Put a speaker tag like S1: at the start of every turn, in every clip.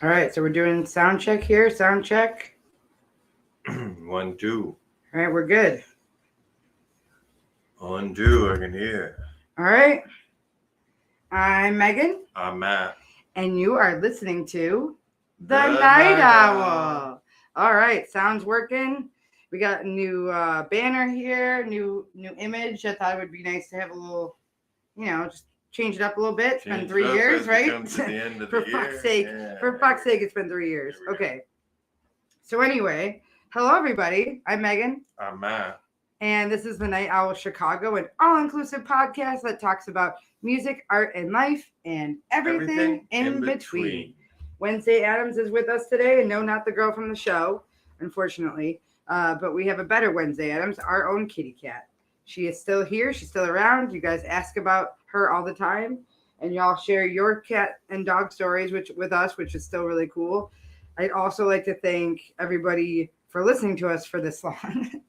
S1: All right, so we're doing sound check here. Sound check.
S2: 1, 2.
S1: All right, we're good.
S2: 1, 2. I can hear.
S1: All right. I'm Megan,
S2: I'm Matt.
S1: and you are listening to The
S2: The
S1: Night
S2: Night
S1: Owl. All right, sound's working. We got a new banner here, new image. I thought it would be nice to have a little, just change it up a little bit. It's been
S2: Change
S1: 3
S2: it up
S1: years,
S2: as we
S1: right?
S2: come to the end of
S1: For
S2: the
S1: fuck's
S2: year.
S1: sake.
S2: Yeah.
S1: For fuck's sake, it's been 3 years.
S2: Here we go.
S1: Okay. So anyway, hello everybody. I'm Megan.
S2: I'm Matt.
S1: And this is the Night Owl Chicago, an all-inclusive podcast that talks about music, art, and life, and everything in between. Wednesday Adams is with us today, and no, not the girl from the show, unfortunately. But we have a better Wednesday Adams, our own kitty cat. She is still here. She's still around. You guys ask about her all the time, and y'all share your cat and dog stories with us, which is still really cool. I'd also like to thank everybody for listening to us for this long.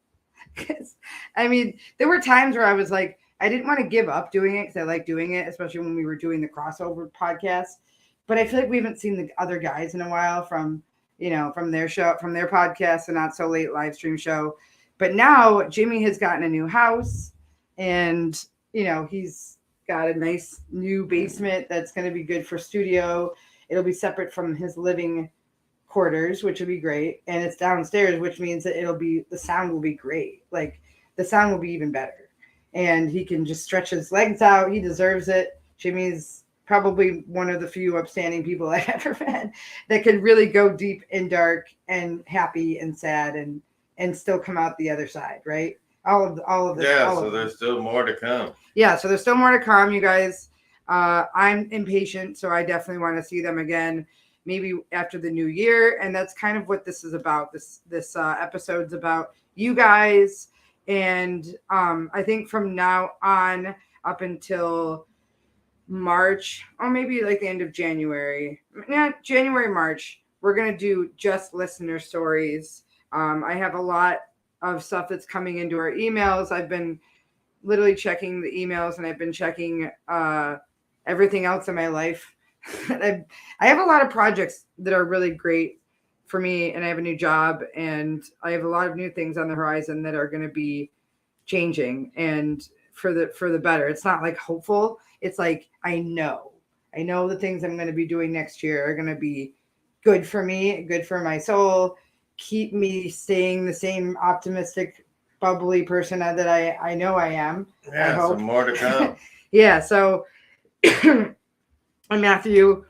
S1: Because, I mean, there were times where I was like, I didn't want to give up doing it because I like doing it, especially when we were doing the crossover podcast. But I feel like we haven't seen the other guys in a while from their show, from their podcast, and Not So Late live stream show. But now Jimmy has gotten a new house, and, he's got a nice new basement that's going to be good for studio. It'll be separate from his living quarters, which would be great, and it's downstairs, which means that the sound will be great. Like, the sound will be even better, and he can just stretch his legs out. He deserves it. Jimmy's probably one of the few upstanding people I've ever met that could really go deep and dark and happy and sad and still come out the other side, right? All of this.
S2: Yeah, so there's still more to come.
S1: Yeah, so there's still more to come, you guys. I'm impatient, so I definitely want to see them again, maybe after the new year. And that's kind of what this is about. This episode's about you guys. And I think from now on up until March, or maybe like the end of January, March, we're going to do just listener stories. I have a lot of stuff that's coming into our emails. I've been literally checking the emails, and I've been checking everything else in my life. I have a lot of projects that are really great for me, and I have a new job, and I have a lot of new things on the horizon that are going to be changing, and for the better. It's not like hopeful. It's like I know the things I'm going to be doing next year are going to be good for me, good for my soul, keep me staying the same optimistic, bubbly person that I know I am.
S2: Yeah,
S1: I hope.
S2: some more to come.
S1: Yeah, so and Matthew,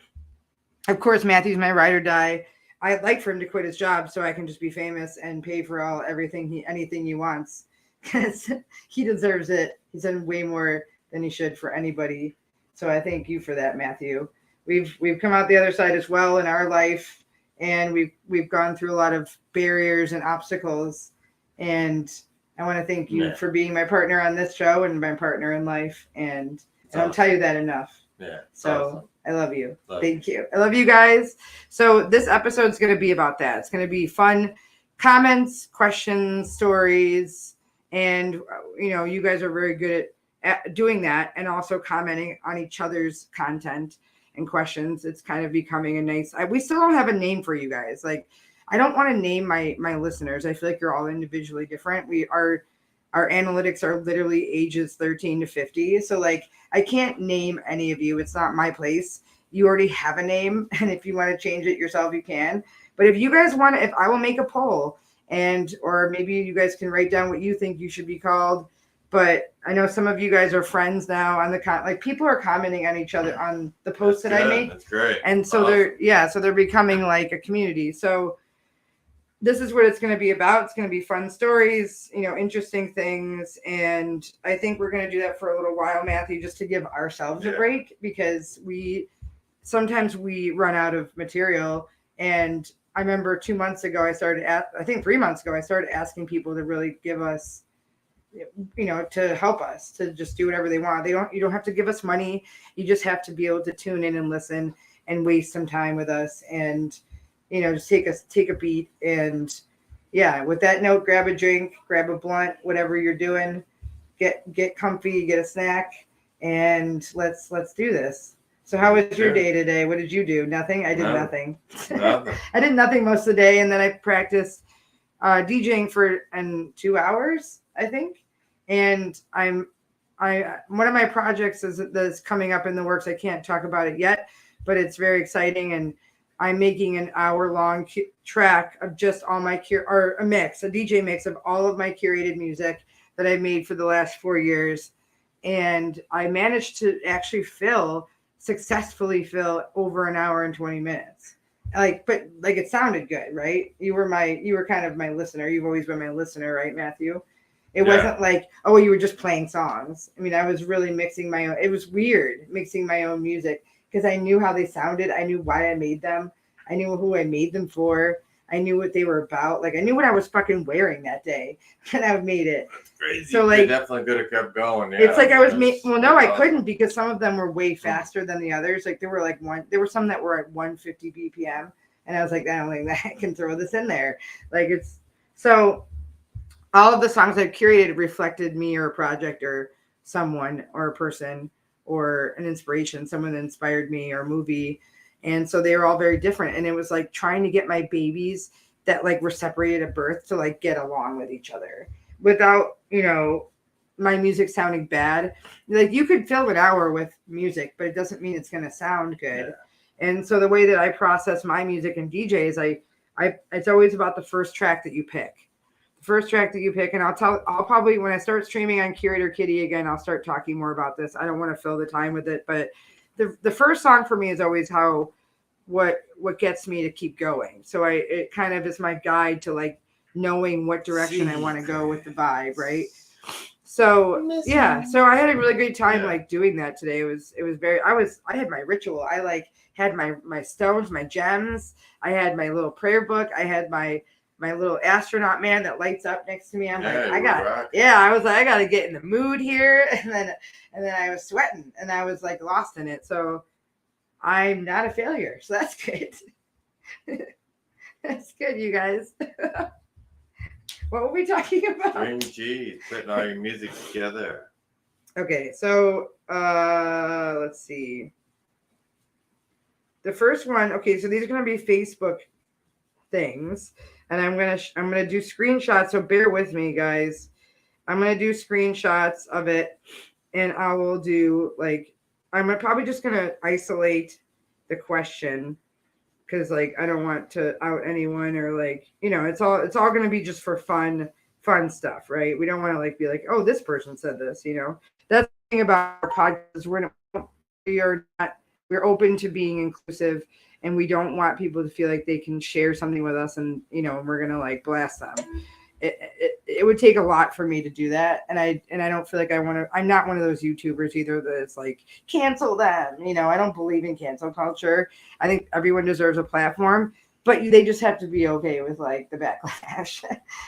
S1: of course, Matthew's my ride or die. I'd like for him to quit his job so I can just be famous and pay for anything he wants, because he deserves it. He's done way more than he should for anybody. So I thank you for that, Matthew. We've come out the other side as well in our life, and we've gone through a lot of barriers and obstacles. And I want to thank you for being my partner on this show and my partner in life. And I don't tell you that enough.
S2: Yeah.
S1: So
S2: awesome.
S1: I love you. Thank you. I love you guys. So this episode is going to be about that. It's going to be fun comments, questions, stories. And, you guys are very good at doing that, and also commenting on each other's content and questions. It's kind of becoming a nice, we still don't have a name for you guys. Like, I don't want to name my listeners. I feel like you're all individually different. Our analytics are literally ages 13 to 50. So like, I can't name any of you. It's not my place. You already have a name. And if you want to change it yourself, you can. But if you guys want to, if I will make a poll, or maybe you guys can write down what you think you should be called. But I know some of you guys are friends now on like people are commenting on each other on the posts that I make.
S2: That's great.
S1: And so they're becoming like a community. So this is what it's going to be about. It's going to be fun stories, interesting things. And I think we're going to do that for a little while, Matthew, just to give ourselves a break, because sometimes we run out of material. And I remember 2 months ago, I think 3 months ago, I started asking people to really give us, to help us, to just do whatever they want. You don't have to give us money. You just have to be able to tune in and listen and waste some time with us, and just take a beat. And yeah, with that note, grab a drink, grab a blunt, whatever you're doing, get comfy, get a snack, and let's do this. So how was your day today? What did you do? Nothing? I did nothing.
S2: Nothing.
S1: I did nothing most of the day, and then I practiced DJing for 2 hours, I think. And one of my projects that's coming up in the works. I can't talk about it yet, but it's very exciting, and I'm making an hour-long track of just all my a DJ mix of all of my curated music that I've made for the last 4 years. And I managed to actually successfully fill over an hour and 20 minutes. But it sounded good, right? You were kind of my listener. You've always been my listener, right, Matthew? It wasn't like, oh, you were just playing songs. I mean, I was really mixing my own. It was weird mixing my own music because I knew how they sounded. I knew why I made them. I knew who I made them for. I knew what they were about. Like, I knew what I was fucking wearing that day when I made it.
S2: That's crazy.
S1: So,
S2: you definitely could have kept going. Yeah,
S1: it's like I was well, no, I couldn't because some of them were way faster than the others. Like, there were some that were at 150 BPM. And I was like, I don't think that I can throw this in there. Like, it's so all of the songs I've curated reflected me or a project or someone or a person or an inspiration, someone that inspired me or a movie. And so they were all very different. And it was like trying to get my babies that like were separated at birth to like get along with each other without, my music sounding bad. Like, you could fill an hour with music, but it doesn't mean it's going to sound good. Yeah. And so the way that I process my music and DJ is it's always about the first track that you pick. And I'll probably, when I start streaming on Curator Kitty again, I'll start talking more about this. I don't want to fill the time with it, but the first song for me is always what gets me to keep going. So it kind of is my guide to like knowing what direction I want to go with the vibe, right? So so I had a really great time like doing that today. It was very I had my ritual. I like had my stones, my gems. I had my little prayer book. I had my little astronaut man that lights up next to me. I'm like, I was like, I got to get in the mood here. And then I was sweating and I was like lost in it. So I'm not a failure. So that's good. That's good, you guys. What were we talking about?
S2: Dream cheese, putting all your music together.
S1: Okay, so let's see. The first one, okay, so these are gonna be Facebook things, and I'm gonna do screenshots. So bear with me, guys. I'm gonna do screenshots of it, and I will do I'm probably just gonna isolate the question. Because I don't want to out anyone or it's all going to be just for fun stuff, right? We don't want to be like, oh, this person said this, That's the thing about our podcast. We're open to being inclusive, and we don't want people to feel like they can share something with us and we're going to blast them. It would take a lot for me to do that, and I don't feel like I want to. I'm not one of those YouTubers either that's like cancel them. I don't believe in cancel culture. I think everyone deserves a platform, but they just have to be okay with the backlash,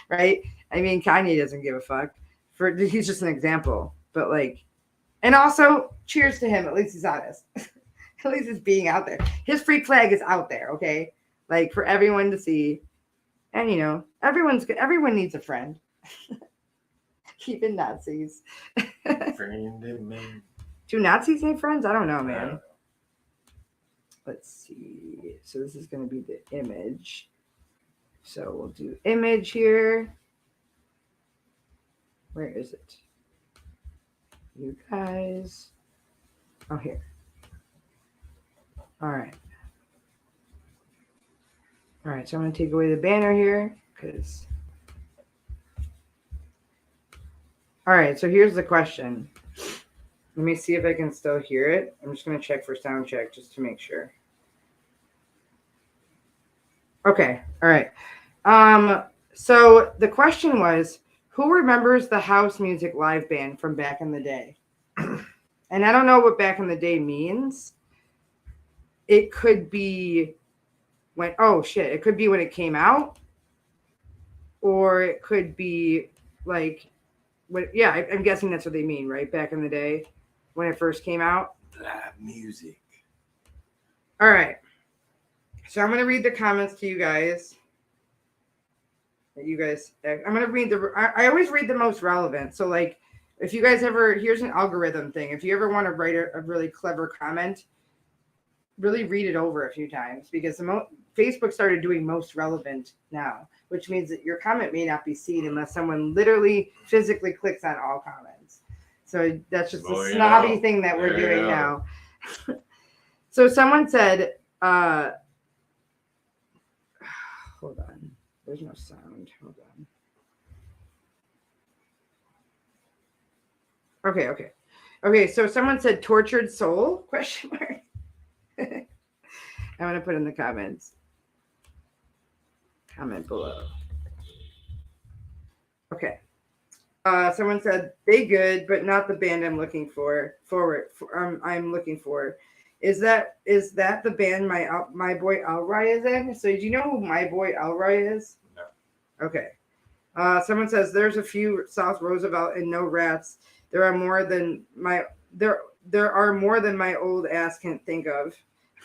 S1: right? I mean, Kanye doesn't give a fuck. He's just an example, but and also cheers to him. At least he's honest. At least it's being out there. His freak flag is out there, okay? For everyone to see. And everyone needs a friend. Even Nazis.
S2: Friend in me.
S1: Do Nazis need friends? I don't know, man. Let's see. So this is going to be the image. So we'll do image here. Where is it? You guys. Oh, here. All right. All right, so I'm going to take away the banner here because. All right, so here's the question. Let me see if I can still hear it. I'm just going to check for sound check just to make sure. Okay, all right. So the question was, who remembers the house music live band from back in the day? And I don't know what back in the day means. It could be it could be when it came out, or it could be I'm guessing that's what they mean, right? Back in the day when it first came out.
S2: Live music.
S1: All right. So I'm going to read the comments to you guys. I'm going to read I always read the most relevant. So if you guys here's an algorithm thing. If you ever want to write a really clever comment, really read it over a few times because Facebook started doing most relevant now, which means that your comment may not be seen unless someone literally physically clicks on all comments. So that's just a snobby thing that we're doing now. So someone said, hold on, there's no sound. Hold on. Okay. So someone said tortured soul? Question mark. I'm going to put in the comments. Comment below. Okay. Someone said they good, but not the band I'm looking for. I'm looking for. Is that the band my boy Elroy is in? So do you know who my boy Elroy is?
S2: No.
S1: Okay. Someone says there's a few South Roosevelt and no rats. There are more than my old ass can think of.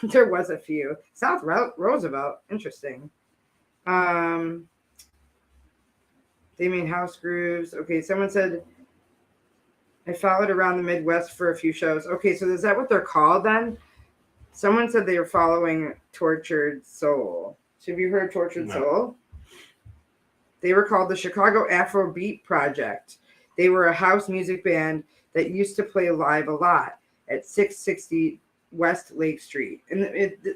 S1: There was a few. South Roosevelt. Interesting. They made house grooves. Okay, someone said I followed around the Midwest for a few shows. Okay, so is that what they're called then? Someone said they were following Tortured Soul. So have you heard Tortured Soul? They were called the Chicago Afrobeat Project. They were a house music band that used to play live a lot at 660 West Lake Street. And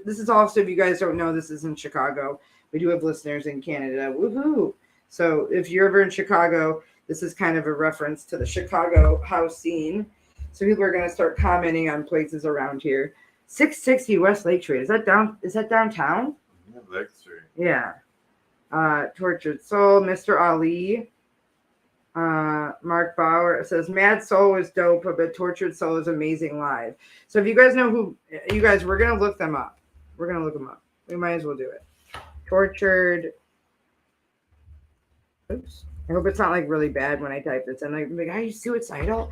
S1: this is also, if you guys don't know, this is in Chicago. We do have listeners in Canada. Woohoo! So if you're ever in Chicago, this is kind of a reference to the Chicago house scene. So people are going to start commenting on places around here. 660 West Lake Street. Is that downtown?
S2: Lake Street.
S1: Yeah. Tortured Soul, Mr. Ali. Mark Bauer says Mad Soul is dope, but Tortured Soul is amazing live. So if you guys know who you guys, we're gonna look them up. We're gonna look them up. We might as well do it. Tortured. Oops. I hope it's not like really bad when I type this. I'm like, are you suicidal?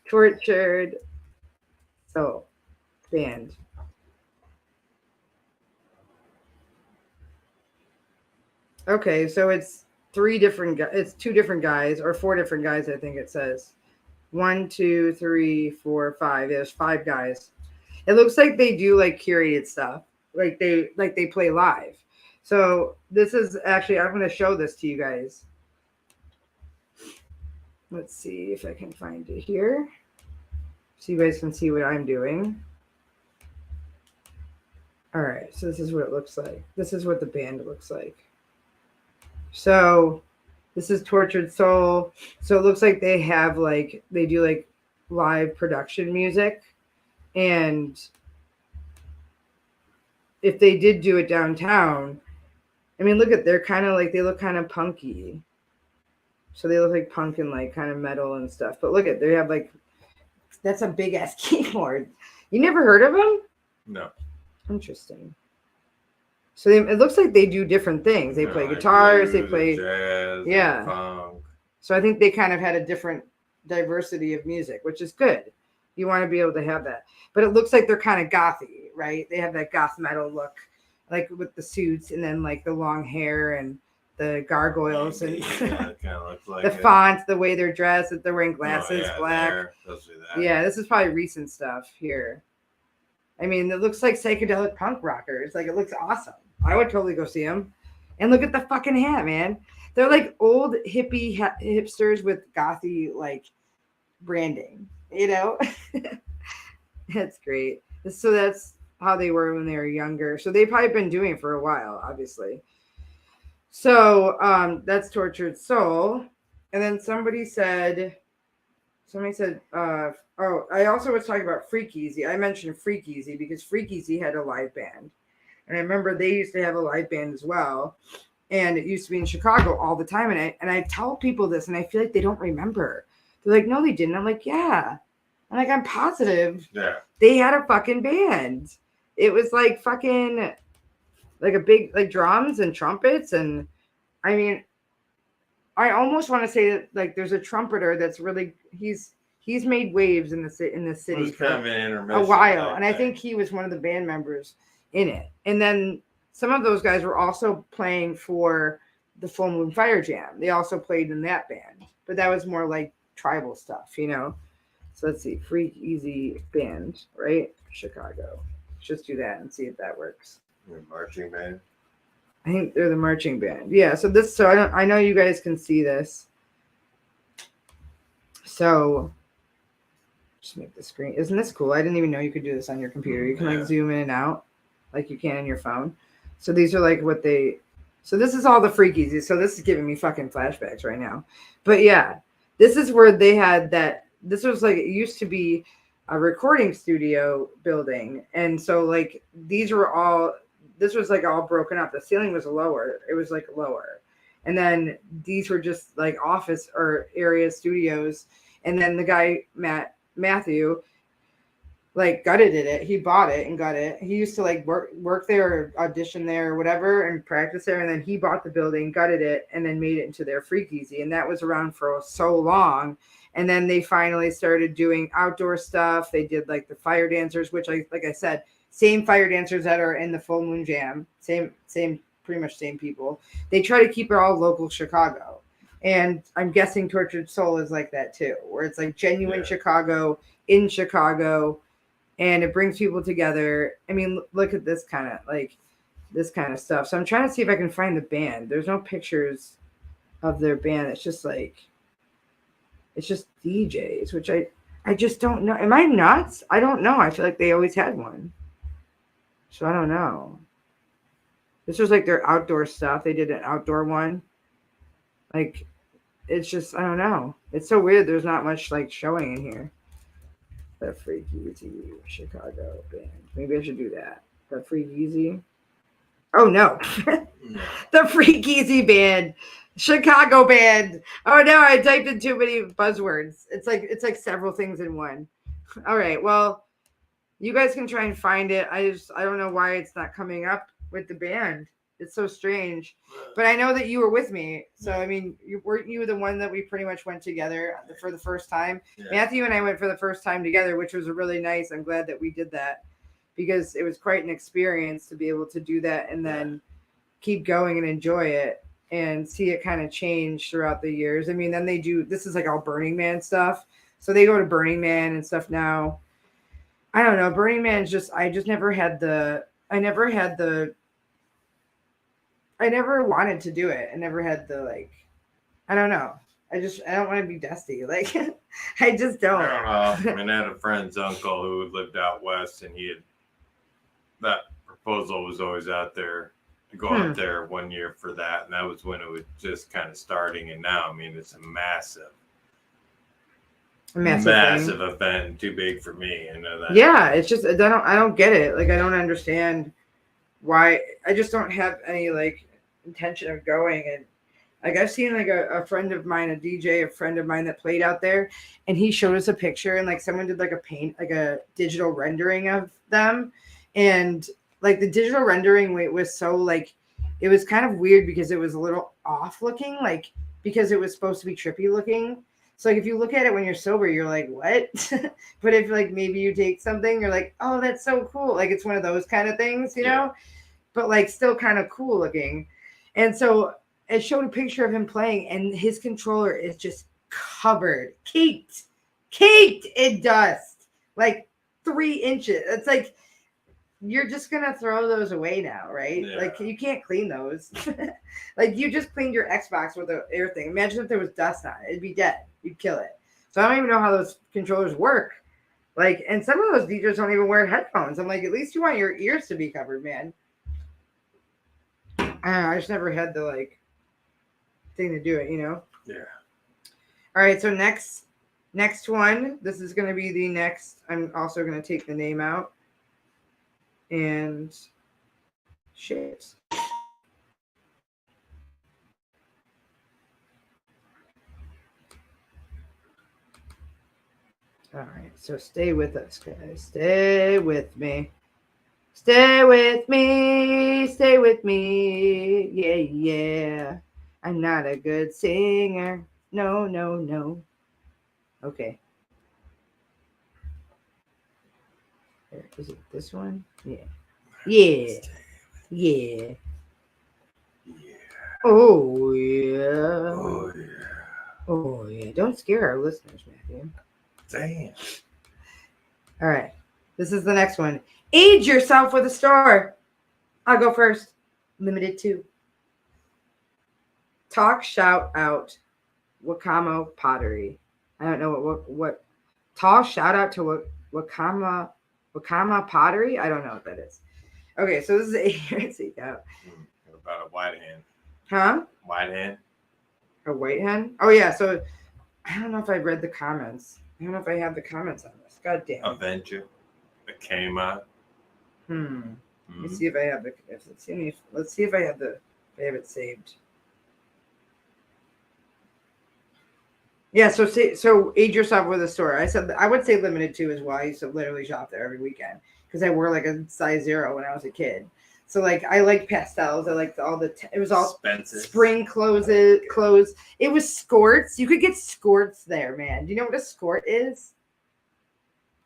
S1: Tortured Soul band. Okay, so it's two different guys or four different guys. I think it says 1, 2, 3, 4, 5. There's 5 guys. It looks like they do like curated stuff, like they play live. So this is actually, I'm going to show this to you guys. Let's see if I can find it here, so you guys can see what I'm doing. All right, so this is what it looks like. This is what the band looks like. So this is Tortured Soul. So it looks like they do like live production music. And if they did do it downtown, I mean, look at, they look kind of punky. So they look like punk and like kind of metal and stuff. But look at, they have like, that's a big ass keyboard. You never heard of them?
S2: No.
S1: Interesting. So it looks like they do different things. They play guitars, they play
S2: jazz, funk.
S1: So I think they kind of had a different diversity of music, which is good. You want to be able to have that. But it looks like they're kind of gothy, right? They have that goth metal look, like with the suits and then like the long hair and the gargoyles and
S2: kind of looks like
S1: the fonts, the way they're dressed, that they're wearing glasses, black. Yeah, this is probably recent stuff here. I mean, it looks like psychedelic punk rockers. Like, it looks awesome. I would totally go see them. And look at the fucking hat, man. They're like old hippie hipsters with gothy like branding, you know? That's great. So that's how they were when they were younger. So they've probably been doing it for a while, obviously. So that's Tortured Soul. And then somebody said, oh, I also was talking about Freakeasy. I mentioned Freakeasy because Freakeasy had a live band. And I remember they used to have a live band as well. And it used to be in Chicago all the time. And I tell people this, and I feel like they don't remember. They're like, no, they didn't. I'm like, yeah. I'm positive.
S2: Yeah.
S1: They had a fucking band. It was like fucking, like a big, like drums and trumpets. And I mean, I almost want to say that like there's a trumpeter that's really, he's made waves in the city
S2: for kind of
S1: a while. And I think he was one of the band members in it. And then some of those guys were also playing for the Full Moon Fire Jam. They also played in that band, but that was more like tribal stuff, you know? So let's see, Freakeasy band, right? Chicago. just do that and see if that works.
S2: The marching band.
S1: I think they're the marching band. Yeah. So I know you guys can see this. So just make the screen. Isn't this cool? I didn't even know you could do this on your computer. You can like zoom in and out like you can on your phone. So these are like so this is all the freakies. So this is giving me fucking flashbacks right now. But yeah, this is where they had that. This was like, it used to be a recording studio building. And so like this was like all broken up. The ceiling was lower. It was like lower. And then these were just like office or area studios. And then the guy, Matthew, like gutted it. He bought it and got it. He used to like work there or audition there or whatever and practice there. And then he bought the building, gutted it, and then made it into their Freakeasy. And that was around for so long. And then they finally started doing outdoor stuff. They did like the fire dancers, which like I said, same fire dancers that are in the Full Moon Jam, pretty much same people. They try to keep it all local Chicago. And I'm guessing Tortured Soul is like that too, where it's like genuine Chicago in Chicago, and it brings people together. I mean, look at this kind of stuff. So I'm trying to see if I can find the band. There's no pictures of their band. It's just DJs, which I just don't know. Am I nuts? I don't know. I feel like they always had one. So I don't know. This was like their outdoor stuff. They did an outdoor one. Like, it's just, I don't know. It's so weird. There's not much like showing in here. The Freakeasy Chicago band. Maybe I should do that. The Freakeasy. Oh no. The Freakeasy band. Chicago band. Oh no, I typed in too many buzzwords. It's like several things in one. All right. Well, you guys can try and find it. I don't know why it's not coming up with the band. It's so strange. But I know that you were with me. So, I mean, weren't you the one that we pretty much went together for the first time? Yeah. Matthew and I went for the first time together, which was really nice. I'm glad that we did that because it was quite an experience to be able to do that and then keep going and enjoy it and see it kind of change throughout the years. I mean, then this is like all Burning Man stuff. So they go to Burning Man and stuff now. I don't know. Burning Man's I never wanted to do it. I never had the I don't know. I don't want to be dusty. Like, I just don't.
S2: I don't know. I mean, I had a friend's uncle who lived out west, and that proposal was always out there to go out there one year for that, and that was when it was just kind of starting. And now, I mean, it's a massive event, too big for me. I know that.
S1: Yeah, it's just I don't get it. Like, I don't understand why. I just don't have any intention of going. And like, I've seen a friend of mine, a friend of mine that played out there, and he showed us a picture, and someone did a digital rendering of them, and the digital rendering was so it was kind of weird because it was a little off looking, because it was supposed to be trippy looking. So if you look at it when you're sober, you're like, what? But if maybe you take something, you're like, oh, that's so cool. It's one of those kind of things, you know, but still kind of cool looking. And so it showed a picture of him playing, and his controller is just caked in dust, 3 inches. It's you're just going to throw those away now, right? Yeah. You can't clean those. You just cleaned your Xbox with an air thing. Imagine if there was dust on it. It'd be dead. You'd kill it. So I don't even know how those controllers work. And some of those DJs don't even wear headphones. I'm like, at least you want your ears to be covered, man. I don't know. I just never had the, thing to do it, you know?
S2: Yeah.
S1: All right, so next one. This is going to be the next. I'm also going to take the name out. And shit. All right, so stay with us, guys. Stay with me. Stay with me. Stay with me. Yeah, yeah. I'm not a good singer. No, no, no. Okay. Is it this one? Yeah. Yeah. Yeah. Oh, yeah.
S2: Oh, yeah.
S1: Oh, yeah. Don't scare our listeners, Matthew.
S2: Damn.
S1: All right. This is the next one. Age yourself with a store. I'll go first. Limited 2. Talk, shout out, Wakamo Pottery. I don't know what tall shout out to Wakama Pottery. I don't know what that is. Okay, so this is a out.
S2: About a white hand.
S1: Huh?
S2: White hand.
S1: A white hen? Oh yeah. So I don't know if I read the comments. I don't know if I have the comments on this. God damn.
S2: Avenger. It came out.
S1: Let me see if I have the. Let's see if I have it saved. Yeah, so age yourself with a store. I said I would say limited 2 as well. I used to literally shop there every weekend because I wore like a size 0 when I was a kid. So like I liked pastels. I liked all the. It was all
S2: Spencer.
S1: Spring clothes. It was skirts. You could get skirts there, man. Do you know what a skirt is?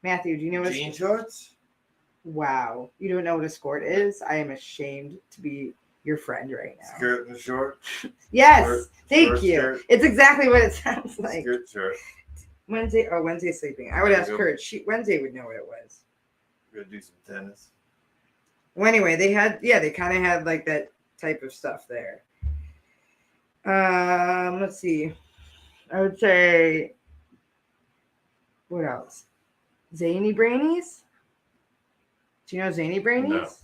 S1: Matthew, do you know what
S2: jean shorts?
S1: Wow, you don't know what a skirt is? I am ashamed to be your friend right now.
S2: Skirt and short.
S1: Yes, thank you.
S2: Skirt.
S1: It's exactly what it sounds like.
S2: Skirt short.
S1: Wednesday's sleeping. I would ask Kurt. Wednesday would know what it was.
S2: We're gonna do some tennis.
S1: Well, anyway, they kind of had like that type of stuff there. Let's see. I would say, what else? Zany Brainies? Do you know Zany Brainies?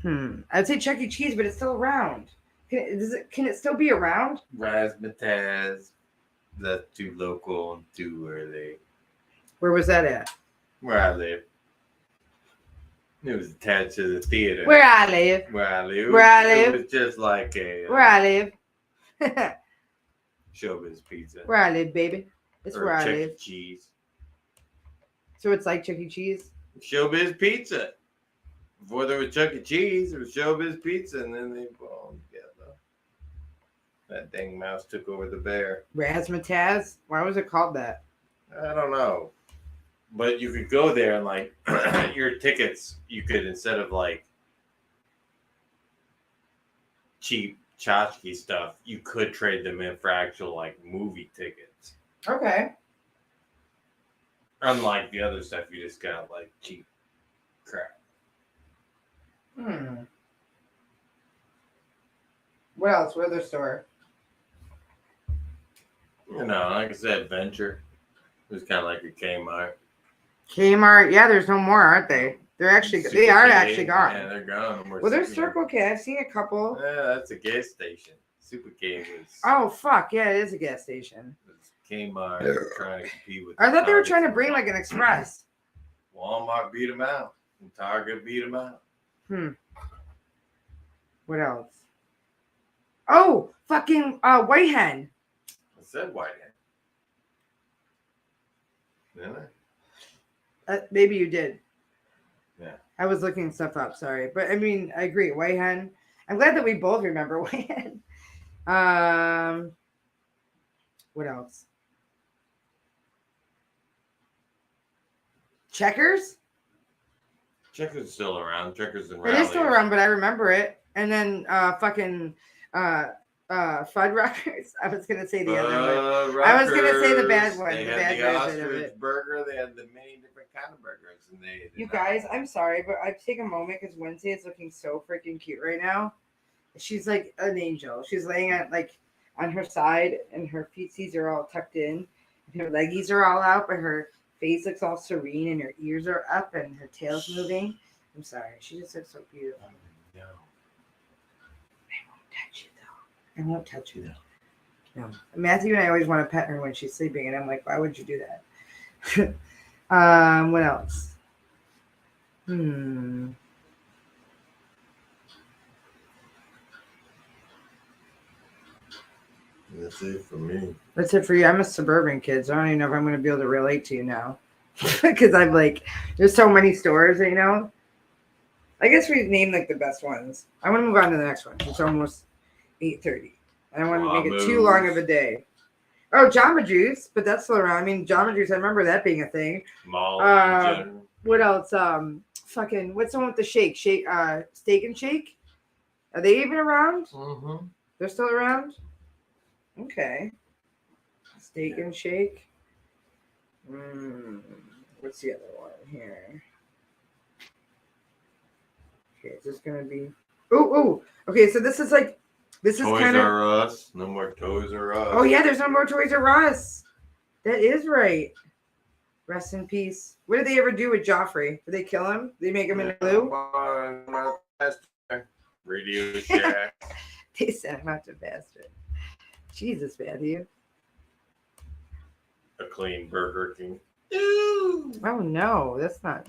S1: No. I'd say Chuck E. Cheese, but it's still around. Can it still be around?
S2: Razzmatazz. That's too local and too early.
S1: Where was that at?
S2: Where I live. It was attached to the theater.
S1: Where I live.
S2: It was just like a...
S1: where I live.
S2: Showbiz Pizza.
S1: Where I live, baby. It's where I live.
S2: Chuck E. Cheese.
S1: So it's like Chuck E. Cheese?
S2: Showbiz Pizza. Before there was Chuck E. Cheese, it was Showbiz Pizza, and then they put all together. That dang mouse took over the bear.
S1: Razzmatazz? Why was it called that?
S2: I don't know. But you could go there and, like, your tickets, you could, instead of, like, cheap tchotchke stuff, you could trade them in for actual, like, movie tickets.
S1: Okay.
S2: Unlike the other stuff, you just got, like, cheap crap.
S1: What else? What other store?
S2: You know, like I said, Venture. It was kind of like a Kmart.
S1: Kmart, yeah, there's no more, aren't they? They are actually gone.
S2: Yeah, they're gone.
S1: Well, there's Circle K. I've seen a couple.
S2: Yeah, that's a gas station. Super K was.
S1: Oh fuck, yeah, it is a gas station.
S2: Kmart trying to compete with.
S1: I thought they were trying to bring like an express.
S2: Walmart beat them out. And Target beat them out.
S1: What else? Oh, fucking White Hen.
S2: I said White Hen. Didn't I?
S1: Maybe you did.
S2: Yeah.
S1: I was looking stuff up, sorry. But I mean, I agree. White Hen. I'm glad that we both remember White Hen. What else? Checkers?
S2: Checkers is still around. Checkers and
S1: It is still around, but I remember it. And then fucking Fuddruckers. I was gonna say the other one. I was gonna say the bad one.
S2: They had the ostrich burger. They had the many different kind of burgers, and they.
S1: You guys, I'm sorry, but I take a moment because Wednesday is looking so freaking cute right now. She's like an angel. She's laying on her side, and her feetsies are all tucked in, and her leggies are all out, but her face looks all serene, and her ears are up, and her tail's moving. I'm sorry, she just looks so beautiful.
S2: No.
S1: I won't touch you though. No. Matthew and I always want to pet her when she's sleeping, and I'm like, why would you do that? What else?
S2: That's it for me.
S1: That's it for you. I'm a suburban kid, so I don't even know if I'm going to be able to relate to you now. Because I'm like, there's so many stores, you know? I guess we named like the best ones. I want to move on to the next one. It's almost 8:30. I don't want to make it too long of a day. Oh, Jamba Juice, but that's still around. I mean, Jamba Juice, I remember that being a thing. What else? Fucking, what's the one with the shake? Steak and Shake? Are they even around?
S2: Mm-hmm.
S1: They're still around? Okay. Steak and Shake. What's the other one here? Okay, it's just gonna be. Oh. Okay, so this is kind
S2: Toys
S1: of.
S2: R Us. No more Toys R Us.
S1: Oh yeah, there's no more Toys R Us. That is right. Rest in peace. What did they ever do with Joffrey? Did they kill him? Did they make him into blue?
S2: Radio Shack.
S1: They sent him out to bastard. Jesus, Matthew.
S2: A clean Burger King.
S1: Oh no, that's not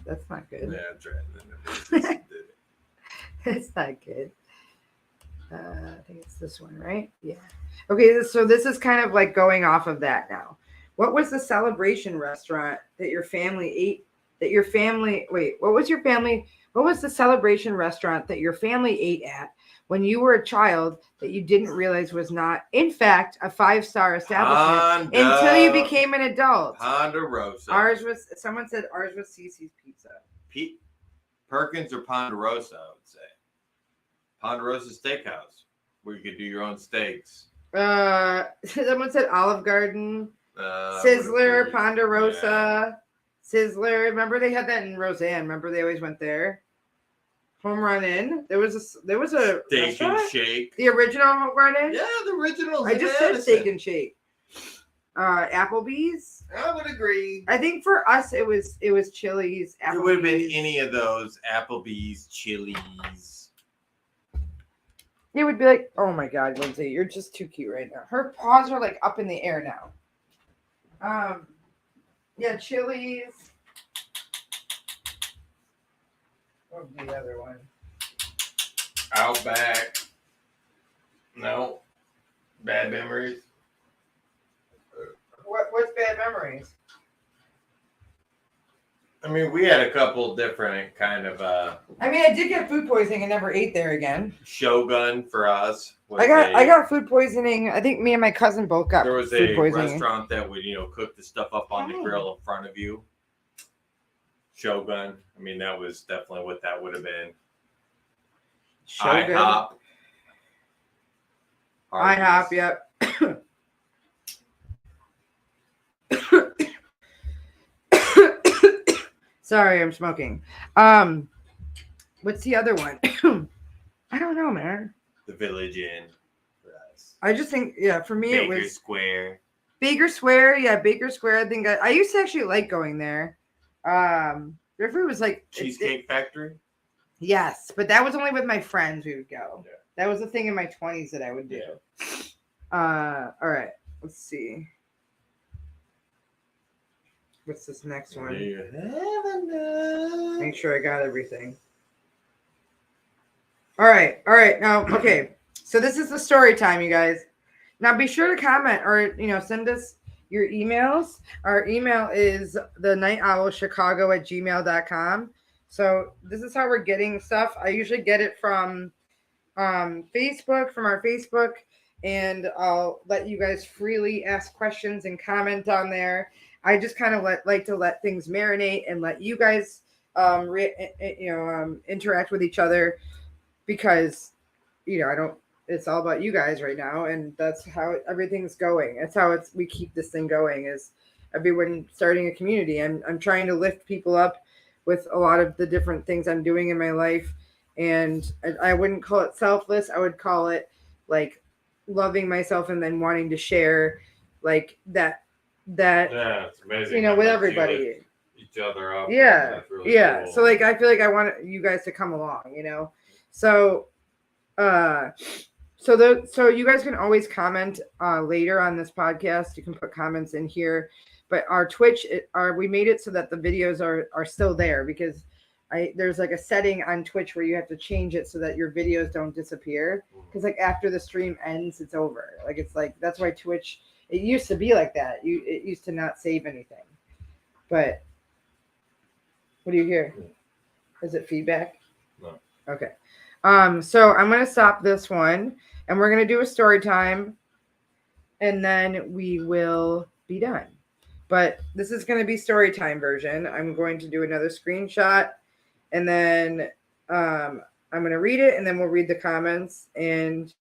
S1: good.
S2: Yeah, that's right.
S1: That's not good. I think it's this one, right? Yeah. Okay, so this is kind of like going off of that now. What was the celebration restaurant that your family ate? What was the celebration restaurant that your family ate at when you were a child that you didn't realize was not, in fact, a 5-star establishment until you became an adult?
S2: Ponderosa.
S1: Someone said ours was Cece's Pizza.
S2: Perkins or Ponderosa, I would say. Ponderosa Steakhouse, where you could do your own steaks.
S1: Someone said Olive Garden. Sizzler, Ponderosa, Sizzler. Remember they had that in Roseanne. Remember they always went there. Home Run Inn. There was a
S2: Steak and Shake.
S1: The original Home Run Inn.
S2: Yeah, the original.
S1: I just said Steak and Shake. Applebee's.
S2: I would agree.
S1: I think for us it was Chili's. Applebee's.
S2: It would have been any of those. Applebee's, Chili's.
S1: It would be like, oh my God, Lindsay, you're just too cute right now. Her paws are like up in the air now. Yeah, Chili's. What was the other one?
S2: Outback. No. Bad memories.
S1: What's bad memories?
S2: I mean, we had a couple different kind of
S1: I mean, I did get food poisoning and never ate there again.
S2: Shogun for us.
S1: I got food poisoning. I think me and my cousin both got food poisoning.
S2: There was a restaurant that would, cook the stuff up on the grill in front of you. Shogun. I mean, that was definitely what that would have been.
S1: Shogun. IHOP, yep. Sorry, I'm smoking. What's the other one? I don't know, man.
S2: The Village Inn for us.
S1: I just think, for me it was
S2: Square.
S1: Baker Square. Yeah, Baker Square. I think I used to actually like going there. Their food was like
S2: Cheesecake Factory.
S1: Yes, but that was only with my friends. We would go.
S2: Yeah.
S1: That was the thing in my 20s that I would do. Yeah. All right. Let's see. What's this next one? Make sure I got everything. All right. Now, okay. So this is the story time, you guys. Now be sure to comment or, send us your emails. Our email is thenightowlchicago@gmail.com. So this is how we're getting stuff. I usually get it from Facebook, from our Facebook, and I'll let you guys freely ask questions and comment on there. I just kind of like to let things marinate and let you guys, interact with each other because, it's all about you guys right now. And that's how everything's going. That's how we keep this thing going is everyone starting a community. I'm trying to lift people up with a lot of the different things I'm doing in my life. And I wouldn't call it selfless. I would call it like loving myself and then wanting to share like that,
S2: yeah, it's amazing.
S1: With everybody.
S2: Each other up.
S1: Yeah.
S2: That's really
S1: yeah.
S2: cool.
S1: So like, I feel like I want you guys to come along, So, so you guys can always comment later on this podcast. You can put comments in here, but our Twitch, we made it so that the videos are still there because there's like a setting on Twitch where you have to change it so that your videos don't disappear. Because like after the stream ends, it's over. Like it's like that's why Twitch. It used to be like that. It used to not save anything. But what do you hear? Is it feedback?
S2: No.
S1: Okay. So I'm gonna stop this one, and we're gonna do a story time, and then we will be done. But this is gonna be story time version. I'm going to do another screenshot, and then I'm gonna read it, and then we'll read the comments. And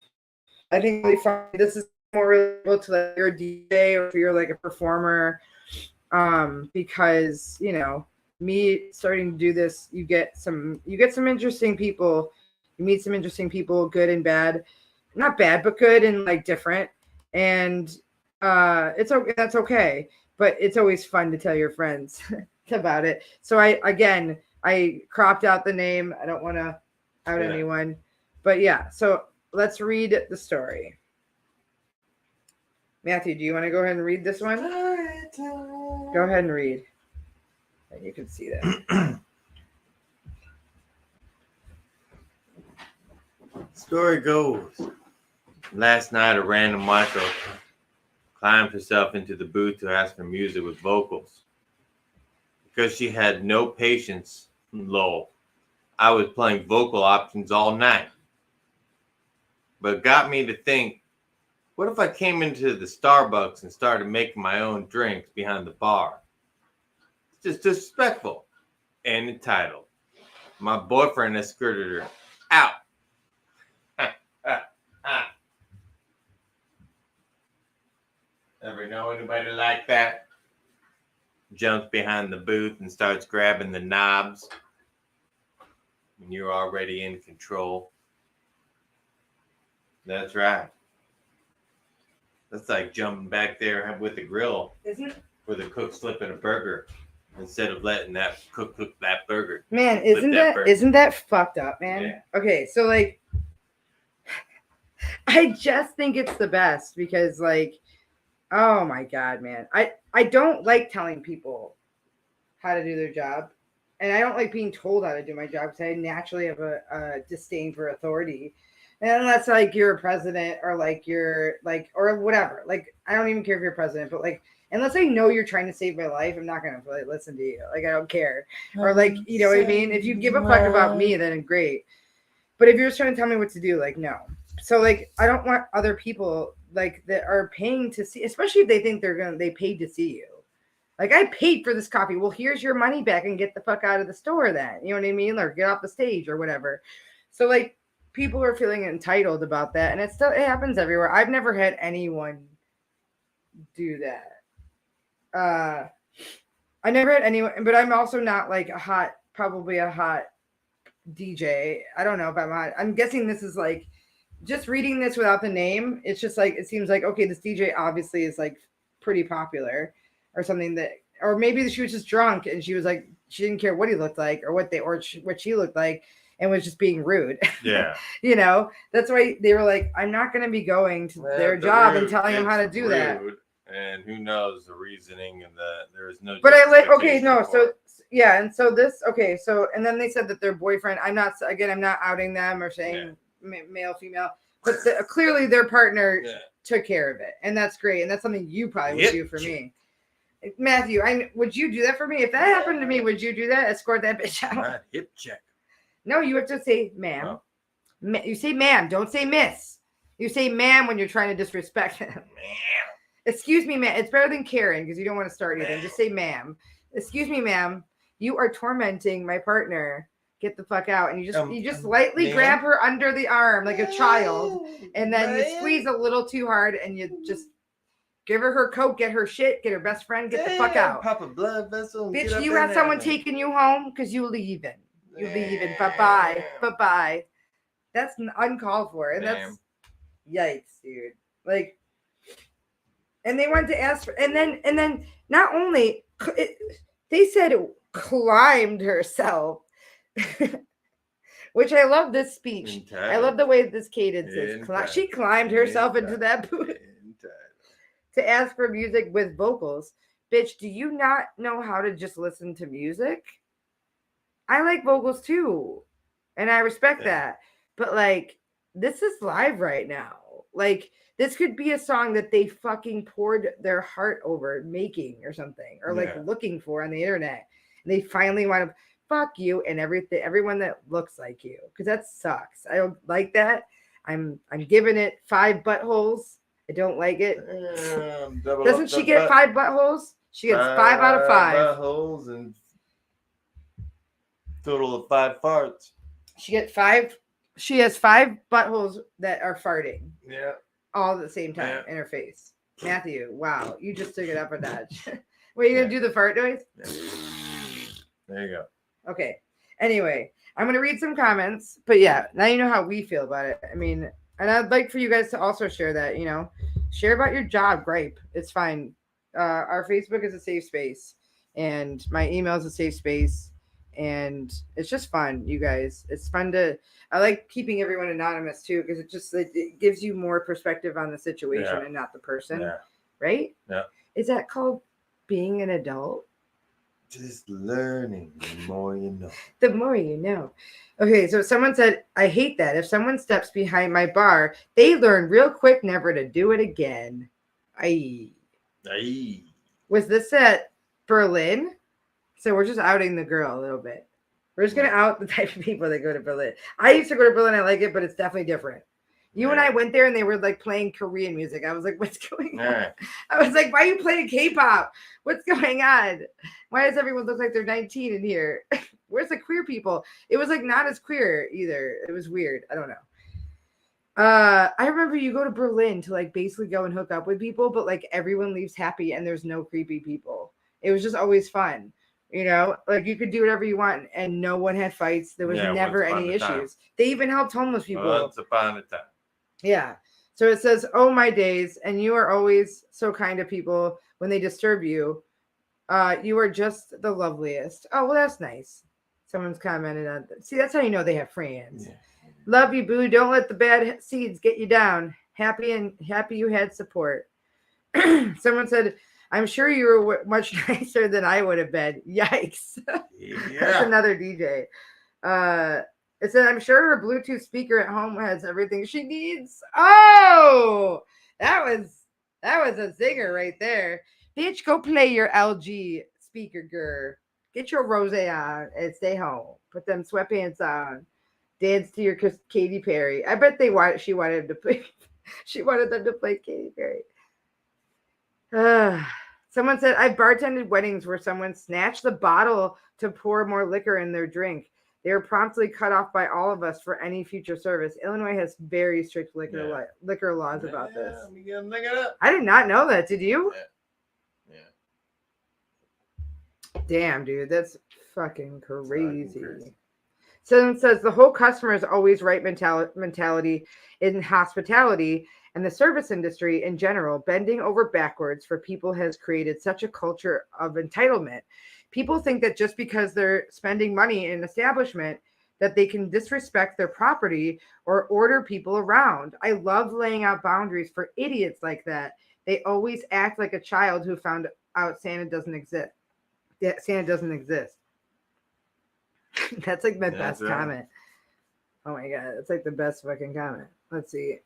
S1: I think really fun. This is more relatable to like you're a DJ or if you're like a performer, because me starting to do this, you get some interesting people. You meet some interesting people, good and bad. Not bad, but good and like different. And it's okay. That's okay. But it's always fun to tell your friends about it. So I cropped out the name. I don't want to out anyone. But yeah, so let's read the story. Matthew, do you want to go ahead and read this one? Go ahead and read. And you can see that.
S2: Story goes. Last night, a random micro climbed herself into the booth to ask for music with vocals. Because she had no patience, lol, I was playing vocal options all night. But it got me to think, what if I came into the Starbucks and started making my own drinks behind the bar? It's just disrespectful and entitled. My boyfriend escorted her out. Ever know anybody like that? Jumps behind the booth and starts grabbing the knobs when you're already in control. That's right. That's like jumping back there with the grill.
S1: Isn't it?
S2: For the cook slipping a burger instead of letting that cook that burger.
S1: Man, isn't that fucked up, man?
S2: Yeah.
S1: Okay, so like I just think it's the best because like, oh my God, man. I don't like telling people how to do their job. And I don't like being told how to do my job because I naturally have a disdain for authority. And unless like you're a president or like you're like, or whatever, like, I don't even care if you're president, but like, unless I know you're trying to save my life, I'm not going to like, listen to you. Like, I don't care. Or like, you know what I mean? If you give a fuck about me, then great. But if you're just trying to tell me what to do, like, no. So like, I don't want other people like that are paying to see, especially if they think they paid to see you. Like, I paid for this coffee. Well, here's your money back and get the fuck out of the store then. You know what I mean? Or get off the stage or whatever. So like, people are feeling entitled about that. And it happens everywhere. I've never had anyone do that. I never had anyone, but I'm also not like probably a hot DJ. I don't know if I'm hot. I'm guessing this is like, just reading this without the name, it's just like, it seems like, okay, this DJ obviously is like pretty popular or something or maybe she was just drunk and she was like, she didn't care what he looked like or what she looked like and was just being rude.
S2: Yeah.
S1: You know, that's why they were like, I'm not going to be going to their job and telling them how to do that.
S2: And who knows the reasoning and there is no.
S1: But I like, okay, no. So yeah. And so and then they said that their boyfriend, I'm not outing them or saying male, female, but clearly their partner took care of it. And that's great. And that's something you probably would do for me. Matthew, would you do that for me? If that happened to me, would you do that? Escort that bitch out?
S2: Hip check.
S1: No, you have to say ma'am. Oh. You say ma'am. Don't say miss. You say ma'am when you're trying to disrespect them. Ma'am. Excuse me, ma'am. It's better than Karen because you don't want to start anything. Just say ma'am. Excuse me, ma'am. You are tormenting my partner. Get the fuck out. And you just lightly grab her under the arm like a child. And then you squeeze a little too hard and you just give her Coke, get her shit, get her best friend, get the fuck out.
S2: Pop a blood vessel.
S1: Bitch, you have someone taking you home because you leaving. You're leaving. Bye-bye. Bye-bye. That's uncalled for. And that's yikes, dude. Like, and they wanted to ask for, and then not only, they said it climbed herself, which I love this speech. I love the way this cadence is. She climbed herself into that booth to ask for music with vocals. Bitch, do you not know how to just listen to music? I like vocals too. And I respect that. But like, this is live right now. Like, this could be a song that they fucking poured their heart over making or something, or like looking for on the internet. And they finally want to fuck you and everyone that looks like you. Because that sucks. I don't like that. I'm giving it 5 buttholes. I don't like it. Doesn't she get 5 buttholes? She gets 5 out of 5.
S2: Buttholes and total of 5 farts.
S1: She gets 5. She has 5 buttholes that are farting.
S2: Yeah.
S1: All at the same time in her face. Matthew, wow, you just took it up a notch. Wait, you gonna do the fart noise?
S2: There you go.
S1: Okay. Anyway, I'm going to read some comments. But yeah, now you know how we feel about it. I mean, and I'd like for you guys to also share that, share about your job gripe. It's fine. Our Facebook is a safe space, and my email is a safe space. And it's just fun, you guys. It's fun I like keeping everyone anonymous too, because it gives you more perspective on the situation and not the person.
S2: Yeah.
S1: Right?
S2: Yeah.
S1: Is that called being an adult?
S2: Just learning. The more you know.
S1: The more you know. Okay, so someone said, I hate that. If someone steps behind my bar, they learn real quick never to do it again. Aye. Was this at Berlin? So we're just outing the girl a little bit. We're just going to out the type of people that go to Berlin. I used to go to Berlin. I like it, but it's definitely different. You and I went there and they were like playing Korean music. I was like, what's going on? I was like, why are you playing K-pop? What's going on? Why does everyone look like they're 19 in here? Where's the queer people? It was like not as queer either. It was weird. I don't know. I remember you go to Berlin to like basically go and hook up with people, but like everyone leaves happy and there's no creepy people. It was just always fun. Like you could do whatever you want and no one had fights. There was never any issues. They even helped homeless people.
S2: Once upon a time.
S1: Yeah. So it says, oh, my days. And you are always so kind to people when they disturb you. You are just the loveliest. Oh, well, that's nice. Someone's commented on that. See, that's how you know they have friends. Yeah. Love you, boo. Don't let the bad seeds get you down. Happy you had support. Someone said, I'm sure you were much nicer than I would have been. Yikes. Yeah. That's another DJ. It said, I'm sure her Bluetooth speaker at home has everything she needs. Oh, that was a zinger right there. Bitch, go play your LG speaker, girl. Get your rose on and stay home. Put them sweatpants on. Dance to your Katy Perry. I bet she wanted him to play. She wanted them to play Katy Perry. Someone said, I've bartended weddings where someone snatched the bottle to pour more liquor in their drink. They were promptly cut off by all of us for any future service. Illinois has very strict liquor laws about this.
S2: Look it up.
S1: I did not know that. Did you?
S2: Yeah.
S1: Damn, dude. That's fucking crazy. Someone says the whole customer is always right mentality in hospitality and the service industry in general, bending over backwards for people has created such a culture of entitlement. People think that just because they're spending money in an establishment that they can disrespect their property or order people around. I love laying out boundaries for idiots like that. They always act like a child who found out Santa doesn't exist. Santa doesn't exist. That's like my best comment. Oh my god, it's like the best fucking comment. Let's see.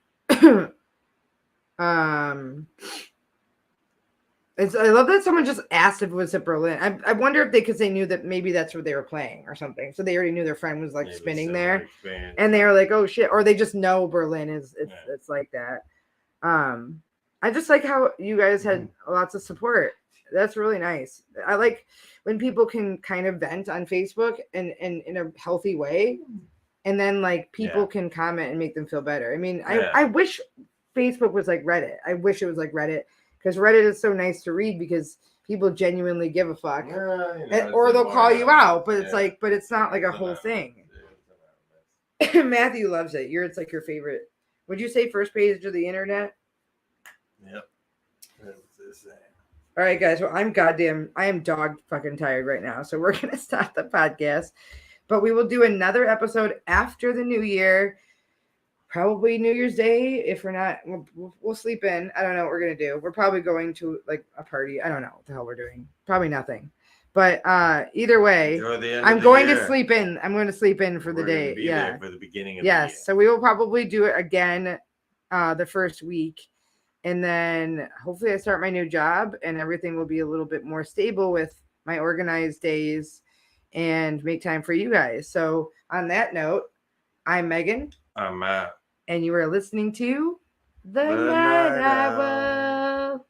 S1: I love that someone just asked if it was at Berlin. I wonder if because they knew that maybe that's where they were playing or something. So they already knew their friend was like spinning there, and they were like, "Oh shit!" Or they just know Berlin is it's like that. I just like how you guys had lots of support. That's really nice. I like when people can kind of vent on Facebook and in a healthy way, and then like people can comment and make them feel better. I mean, I wish Facebook was like Reddit. I wish it was like Reddit. Because Reddit is so nice to read because people genuinely give a fuck, or they'll call you out. But it's like, but it's not like a whole thing. Matthew loves it. It's like your favorite. Would you say first page of the internet?
S2: Yep.
S1: All right, guys. Well, I am dog fucking tired right now. So we're gonna stop the podcast, but we will do another episode after the new year. Probably New Year's Day. If we're not, we'll sleep in. I don't know what we're going to do. We're probably going to like a party. I don't know what the hell we're doing. Probably nothing. But either way, I'm going to sleep in. I'm going to sleep in for the day. Yeah.
S2: For the beginning of the year.
S1: Yes. So we will probably do it again the first week. And then hopefully I start my new job and everything will be a little bit more stable with my organized days and make time for you guys. So on that note, I'm Megan.
S2: I'm Matt.
S1: And you are listening to The Night Owl.